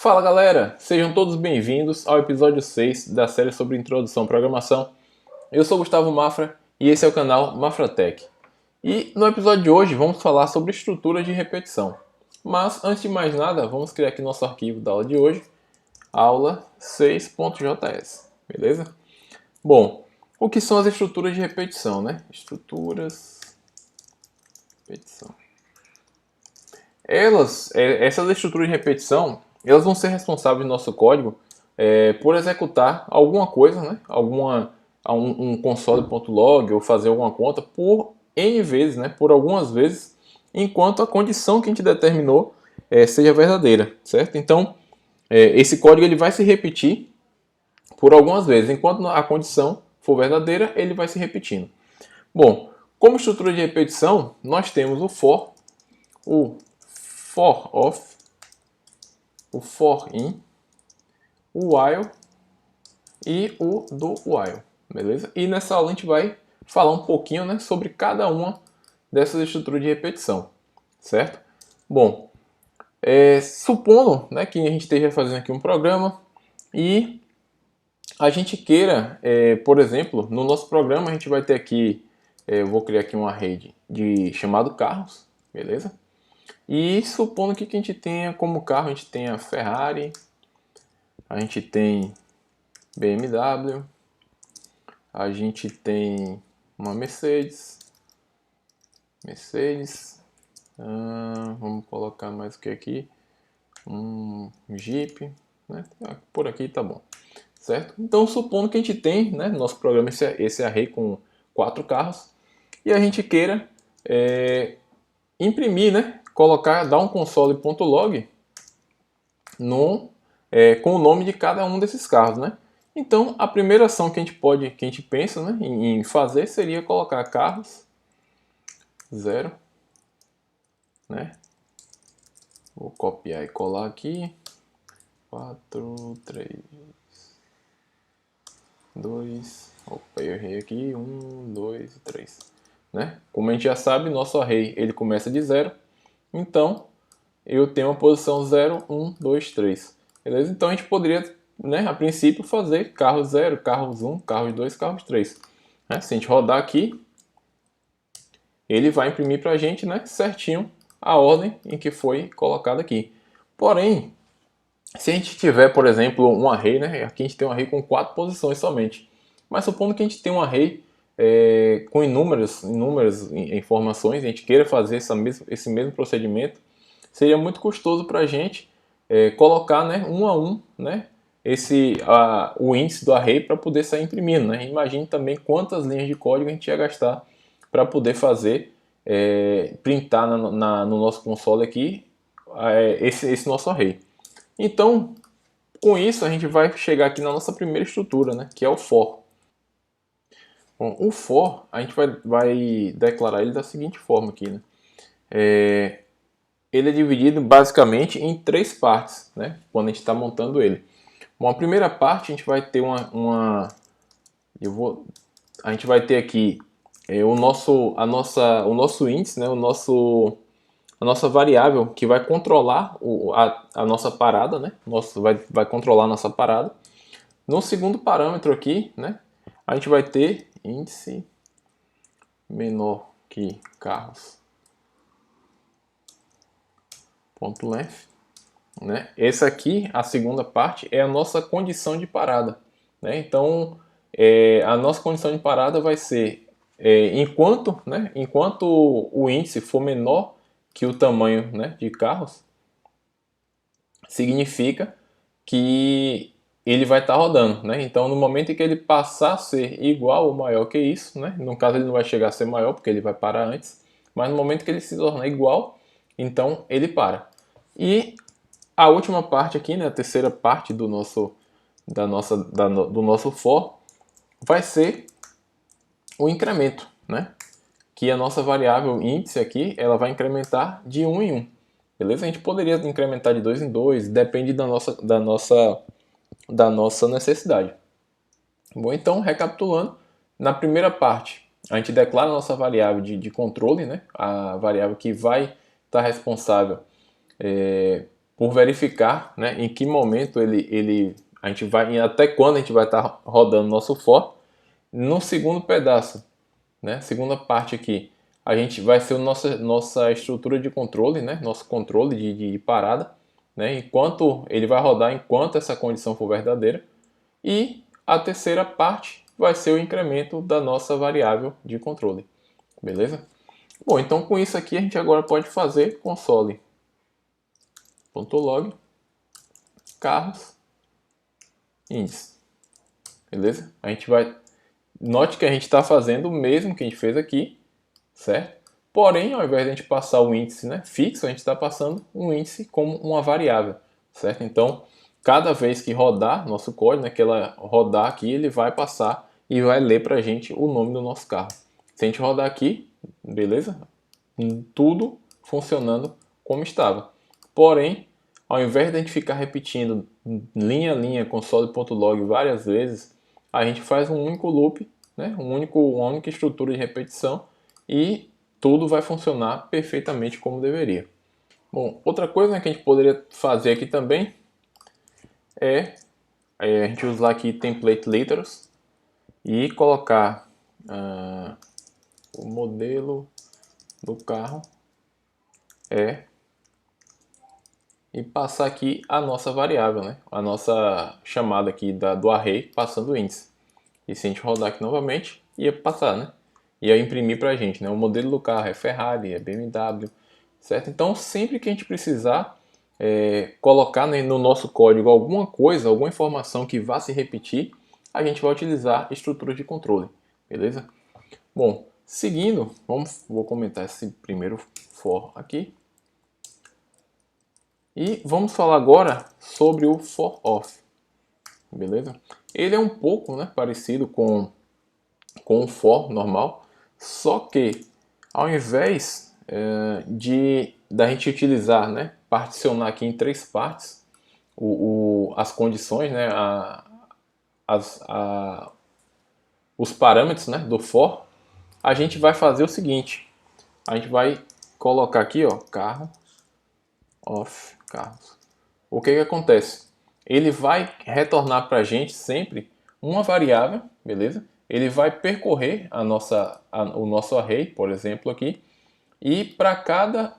Fala galera, sejam todos bem-vindos ao episódio 6 da série sobre Introdução à Programação. Eu sou Gustavo Mafra e esse é o canal Mafratech. E no episódio de hoje vamos falar sobre estruturas de repetição. Mas antes de mais nada, vamos criar aqui nosso arquivo da aula de hoje, aula 6.js, beleza? Bom, o que são as estruturas de repetição, né? Estruturas de repetição. Essas estruturas de repetição, elas vão ser responsáveis no nosso código por executar alguma coisa, né? Um console.log ou fazer alguma conta por N vezes, né? Por algumas vezes, enquanto a condição que a gente determinou seja verdadeira, certo? Então, esse código ele vai se repetir por algumas vezes, enquanto a condição for verdadeira, ele vai se repetindo. Bom, como estrutura de repetição, nós temos o for, o for of, o for in, o while e o do while, beleza? E nessa aula a gente vai falar um pouquinho, né, sobre cada uma dessas estruturas de repetição, certo? Bom, supondo, né, que a gente esteja fazendo aqui um programa e a gente queira, por exemplo, no nosso programa a gente vai ter aqui, eu vou criar aqui um array chamado carros, beleza? E supondo que a gente tenha como carro, a gente tenha Ferrari, a gente tem BMW, a gente tem uma Mercedes, vamos colocar mais o que aqui, um Jeep, né? Por aqui tá bom, certo? Então supondo que a gente tem, né, no nosso programa esse array com 4 carros e a gente queira imprimir, né, dar um console.log com o nome de cada um desses carros, né? Então a primeira ação que a gente pensa, né, em fazer seria colocar carros 0, né? Vou copiar e colar aqui. 4, 3, 2, opa, eu errei aqui, 1, 2 e 3, né? Como a gente já sabe, nosso array ele começa de 0, então eu tenho a posição 0, 1, 2, 3, beleza? Então a gente poderia, né, a princípio fazer carros 0, carros 1, carros 2, carros 3, né? Se a gente rodar aqui, ele vai imprimir para a gente, né, certinho a ordem em que foi colocado aqui. Porém, se a gente tiver, por exemplo, um array, né, aqui a gente tem um array com 4 posições somente, mas supondo que a gente tem um array com inúmeras informações, a gente queira fazer esse mesmo procedimento, seria muito custoso para a gente colocar, né, um a um, né, o índice do array para poder sair imprimindo, né? Imagine também quantas linhas de código a gente ia gastar para poder fazer, printar no nosso console aqui esse nosso array. Então, com isso a gente vai chegar aqui na nossa primeira estrutura, né, que é o for. Bom, o for, a gente vai declarar ele da seguinte forma aqui, né? Ele é dividido basicamente em 3 partes, né, quando a gente está montando ele. Bom, a primeira parte a gente vai ter a gente vai ter aqui o nosso índice, né, a nossa variável que vai controlar a nossa parada, né, vai controlar a nossa parada. No segundo parâmetro aqui, né, a gente vai ter índice menor que carros ponto length, né? Essa aqui, a segunda parte, é a nossa condição de parada, né? Então, a nossa condição de parada vai ser enquanto o índice for menor que o tamanho, né, de carros, significa que ele vai estar rodando, né? Então, no momento em que ele passar a ser igual ou maior que isso, né? No caso, ele não vai chegar a ser maior porque ele vai parar antes, mas no momento que ele se tornar igual, então ele para. E a última parte aqui, né, a terceira parte do nosso for, vai ser o incremento, né? Que a nossa variável índice aqui, ela vai incrementar de 1 em 1. Beleza? A gente poderia incrementar de 2 em 2, depende da nossa necessidade. Bom, então, recapitulando, na primeira parte, a gente declara a nossa variável de controle, né? A variável que vai estar responsável por verificar, né, em que momento a gente vai, até quando a gente vai estar rodando nosso for. No segundo pedaço, né, segunda parte aqui, a gente vai ser nossa estrutura de controle, né, nosso controle de parada, né, enquanto ele vai rodar, enquanto essa condição for verdadeira. E a terceira parte vai ser o incremento da nossa variável de controle, beleza? Bom, então com isso aqui a gente agora pode fazer console.log carros índice, beleza? A gente vai, note que a gente está fazendo o mesmo que a gente fez aqui, certo? Porém, ao invés de a gente passar o índice, né, fixo, a gente está passando um índice como uma variável, certo? Então, cada vez que rodar nosso código, né, que ela rodar aqui, ele vai passar e vai ler para a gente o nome do nosso carro. Se a gente rodar aqui, beleza? Tudo funcionando como estava. Porém, ao invés de a gente ficar repetindo linha a linha console.log várias vezes, a gente faz um único loop, né? Uma única estrutura de repetição e tudo vai funcionar perfeitamente como deveria. Bom, outra coisa, né, que a gente poderia fazer aqui também é a gente usar aqui template literals e colocar o modelo do carro e passar aqui a nossa variável, né? A nossa chamada aqui do array passando o índice. E se a gente rodar aqui novamente, ia passar, né? Ia imprimir para a gente, né? O modelo do carro é Ferrari, é BMW, certo? Então, sempre que a gente precisar colocar, né, no nosso código alguma coisa, alguma informação que vá se repetir, a gente vai utilizar estruturas de controle, beleza? Bom, seguindo, vou comentar esse primeiro for aqui. E vamos falar agora sobre o for off, beleza? Ele é um pouco, né, parecido com o for normal, só que ao invés da gente utilizar, né, particionar aqui em três partes as condições, né, os parâmetros, né, do for, a gente vai fazer o seguinte: a gente vai colocar aqui, ó, carro off carros. O que acontece? Ele vai retornar para a gente sempre uma variável, beleza? Ele vai percorrer o nosso array, por exemplo, aqui, e para cada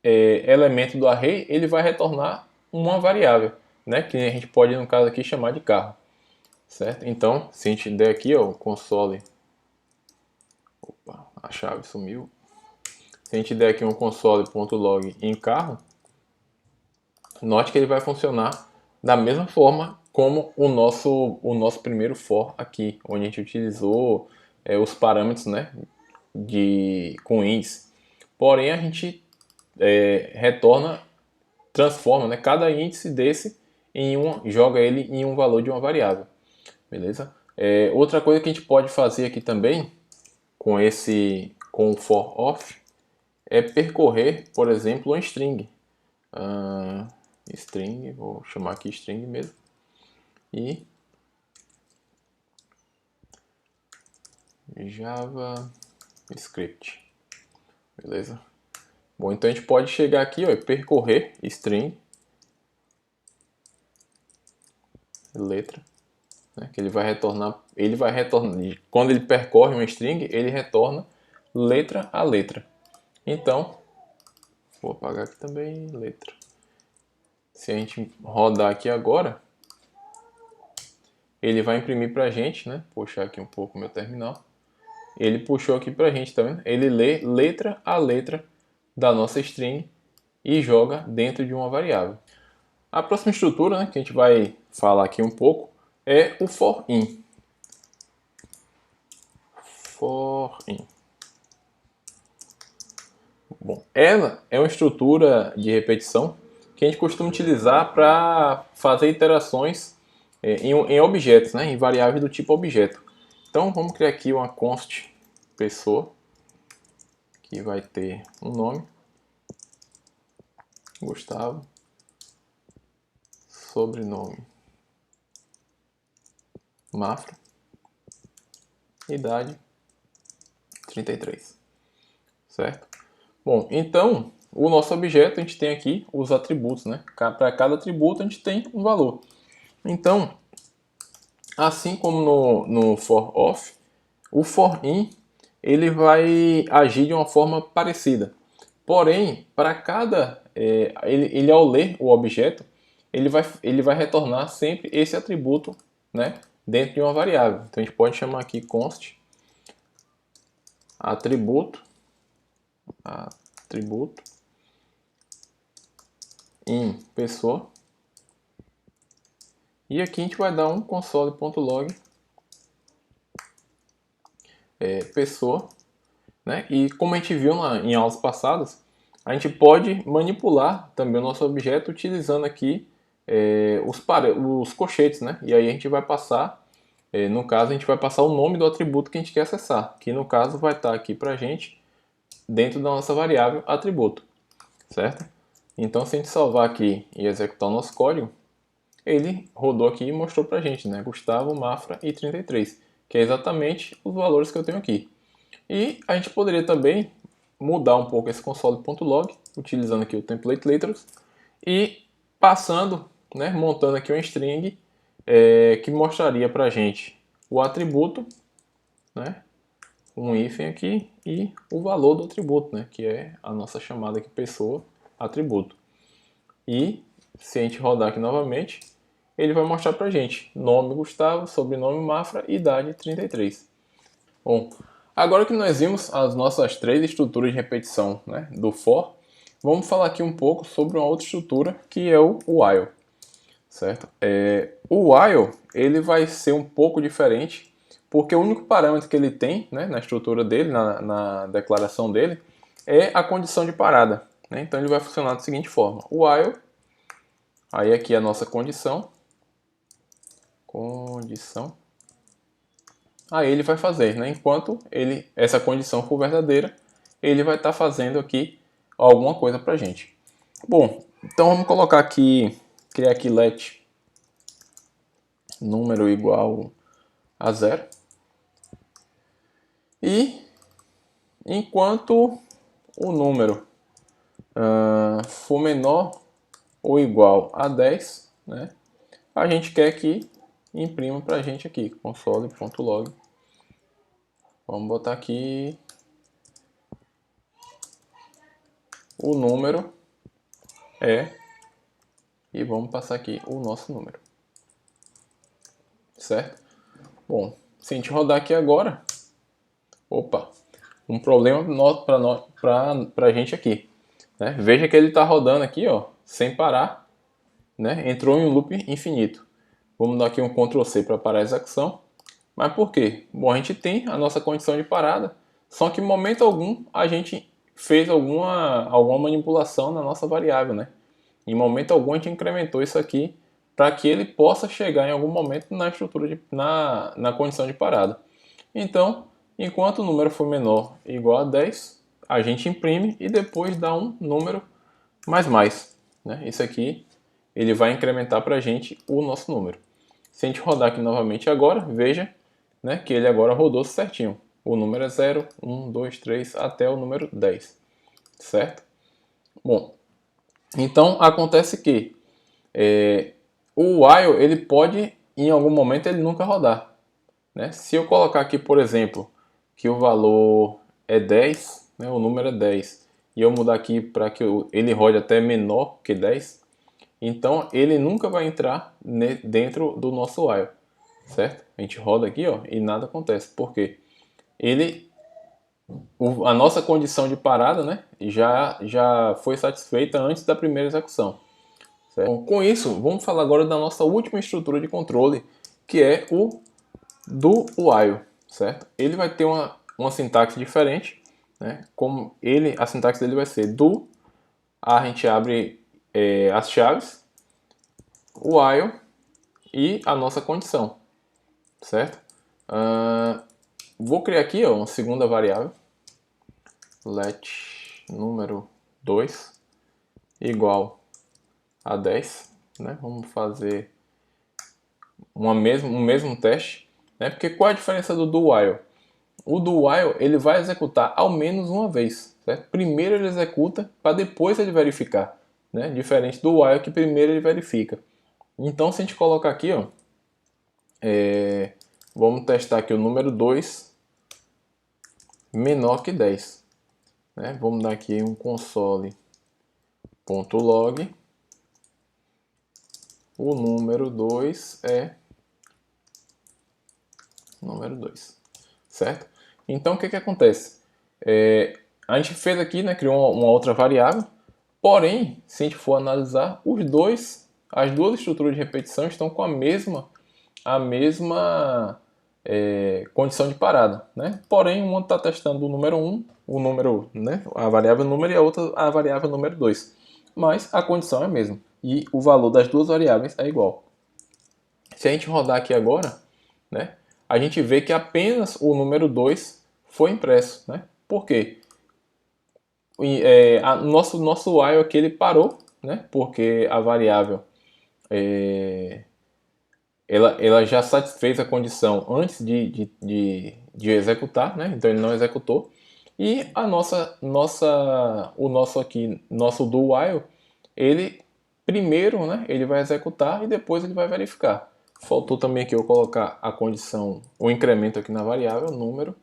elemento do array ele vai retornar uma variável, né? Que a gente pode, no caso aqui, chamar de carro, certo? Então, se a gente der aqui, ó, o console, opa, a chave sumiu. Se a gente der aqui um console.log em carro, note que ele vai funcionar da mesma forma como o nosso primeiro for aqui, onde a gente utilizou os parâmetros, né, com índice. Porém, a gente transforma, né, cada índice desse joga ele em um valor de uma variável, beleza? Outra coisa que a gente pode fazer aqui também com o for off é percorrer, por exemplo, uma string. String, vou chamar aqui string mesmo, e JavaScript, beleza? Bom, então a gente pode chegar aqui, ó, e percorrer string letra, né, que ele vai retornar, quando ele percorre uma string, ele retorna letra a letra. Então, vou apagar aqui também letra. Se a gente rodar aqui agora, ele vai imprimir pra gente, né? Puxar aqui um pouco o meu terminal. Ele puxou aqui pra gente, tá vendo? Ele lê letra a letra da nossa string e joga dentro de uma variável. A próxima estrutura, né, que a gente vai falar aqui um pouco é o for in. For in. Bom, ela é uma estrutura de repetição que a gente costuma utilizar para fazer iterações em objetos, né, em variáveis do tipo objeto. Então vamos criar aqui uma const pessoa que vai ter um nome, Gustavo, sobrenome Mafra, idade 33, certo? Bom, então o nosso objeto, a gente tem aqui os atributos, né? Para cada atributo a gente tem um valor. Então, assim como no for off, o for in ele vai agir de uma forma parecida. Porém, para cada ele ao ler o objeto, ele vai retornar sempre esse atributo, né, dentro de uma variável. Então a gente pode chamar aqui const atributo em pessoa. E aqui a gente vai dar um console.log pessoa, né? E como a gente viu em aulas passadas, a gente pode manipular também o nosso objeto utilizando aqui os colchetes, né? E aí a gente vai passar, no caso, a gente vai passar o nome do atributo que a gente quer acessar, que no caso vai estar aqui para a gente dentro da nossa variável atributo, certo? Então, se a gente salvar aqui e executar o nosso código, ele rodou aqui e mostrou para a gente, né? Gustavo, Mafra e 33, que é exatamente os valores que eu tenho aqui. E a gente poderia também mudar um pouco esse console.log, utilizando aqui o template letters e passando, né, montando aqui uma string que mostraria para a gente o atributo, né, um hífen aqui e o valor do atributo, né, que é a nossa chamada aqui pessoa atributo. E se a gente rodar aqui novamente, ele vai mostrar para a gente nome Gustavo, sobrenome Mafra e idade 33. Bom, agora que nós vimos as nossas três estruturas de repetição, né, do for, vamos falar aqui um pouco sobre uma outra estrutura que é o while, certo? O while ele vai ser um pouco diferente porque o único parâmetro que ele tem, né, na estrutura dele, na declaração dele, é a condição de parada, né? Então ele vai funcionar da seguinte forma: while, aí aqui é a nossa condição, aí ele vai fazer, né? Enquanto essa condição for verdadeira, ele vai estar fazendo aqui alguma coisa para a gente. Bom, então vamos colocar aqui, criar aqui let número igual a 0. E enquanto o número for menor ou igual a 10, né, a gente quer que imprima para a gente aqui, console.log. Vamos botar aqui o número e vamos passar aqui o nosso número, certo? Bom, se a gente rodar aqui agora, opa, um problema para a gente aqui, né? Veja que ele está rodando aqui, ó, sem parar, né? Entrou em um loop infinito. Vamos dar aqui um Ctrl C para parar a execução. Mas por quê? Bom, a gente tem a nossa condição de parada, só que em momento algum a gente fez alguma manipulação na nossa variável, né? Em momento algum a gente incrementou isso aqui para que ele possa chegar em algum momento na estrutura na condição de parada. Então, enquanto o número for menor ou igual a 10, a gente imprime e depois dá um número mais, né? Isso aqui ele vai incrementar para a gente o nosso número. Se a gente rodar aqui novamente agora, veja, né, que ele agora rodou certinho. O número é 0, 1, 2, 3 até o número 10, certo? Bom, então acontece que o while ele pode, em algum momento, ele nunca rodar, né? Se eu colocar aqui, por exemplo, que o valor é 10, né, o número é 10, e eu mudar aqui para que ele rode até menor que 10, então ele nunca vai entrar dentro do nosso while, certo? A gente roda aqui, ó, e nada acontece. Por quê? A nossa condição de parada, né, já foi satisfeita antes da primeira execução. Certo? Bom, com isso, vamos falar agora da nossa última estrutura de controle, que é o do while, certo? Ele vai ter uma sintaxe diferente, né? A sintaxe dele vai ser do, a gente abre as chaves, while e a nossa condição, certo? Vou criar aqui, ó, uma segunda variável, let número 2 igual a 10, né? Vamos fazer um mesmo teste, né? Porque qual é a diferença do while? O do while ele vai executar ao menos uma vez, certo? Primeiro ele executa para depois ele verificar, né? Diferente do while que primeiro ele verifica. Então se a gente colocar aqui, ó, vamos testar aqui o número 2 menor que 10. Né? Vamos dar aqui um console.log. O número 2 é número 2, certo? Então o que acontece? A gente fez aqui, né, criou uma outra variável, porém, se a gente for analisar, as duas estruturas de repetição estão com a mesma condição de parada, né? Porém, uma está testando o número 1, o número, né, a variável número, e a outra a variável número 2. Mas a condição é a mesma e o valor das duas variáveis é igual. Se a gente rodar aqui agora, né, a gente vê que apenas o número 2 foi impresso, né? Por quê? Nosso while aqui ele parou, né? Porque a variável ela já satisfez a condição antes de executar, né? Então ele não executou. E o nosso do while, ele primeiro, né? Ele vai executar e depois ele vai verificar. Faltou também aqui eu colocar a condição, o incremento aqui na variável, número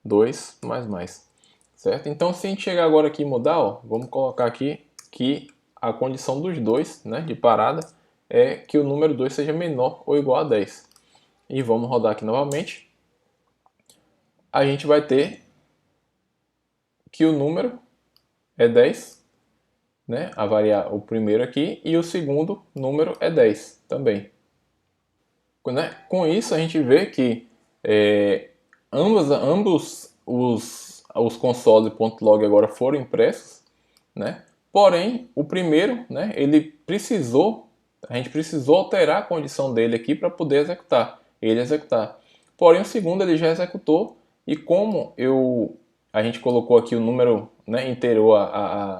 2 mais. Certo? Então se a gente chegar agora aqui e mudar, ó, vamos colocar aqui que a condição dos dois, né, de parada, é que o número 2 seja menor ou igual a 10. E vamos rodar aqui novamente. A gente vai ter que o número é 10, né? O primeiro aqui, e o segundo número é 10 também. Né? Com isso a gente vê que ambos os console.log agora foram impressos, né? Porém, o primeiro, né, a gente precisou alterar a condição dele aqui para poder executar. Porém, o segundo ele já executou e como a gente colocou aqui o número, né,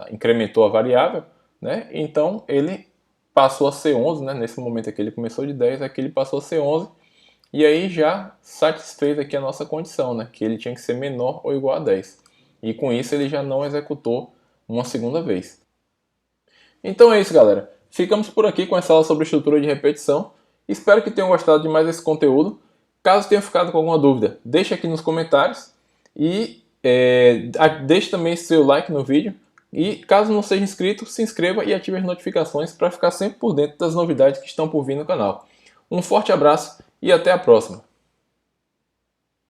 incrementou a variável, né? Então ele passou a ser 11, né? Nesse momento aqui ele começou de 10, aqui ele passou a ser 11. E aí já satisfez aqui a nossa condição, né? Que ele tinha que ser menor ou igual a 10. E com isso ele já não executou uma segunda vez. Então é isso, galera. Ficamos por aqui com essa aula sobre estrutura de repetição. Espero que tenham gostado de mais esse conteúdo. Caso tenha ficado com alguma dúvida, deixe aqui nos comentários. E deixe também seu like no vídeo. E caso não seja inscrito, se inscreva e ative as notificações para ficar sempre por dentro das novidades que estão por vir no canal. Um forte abraço e até a próxima!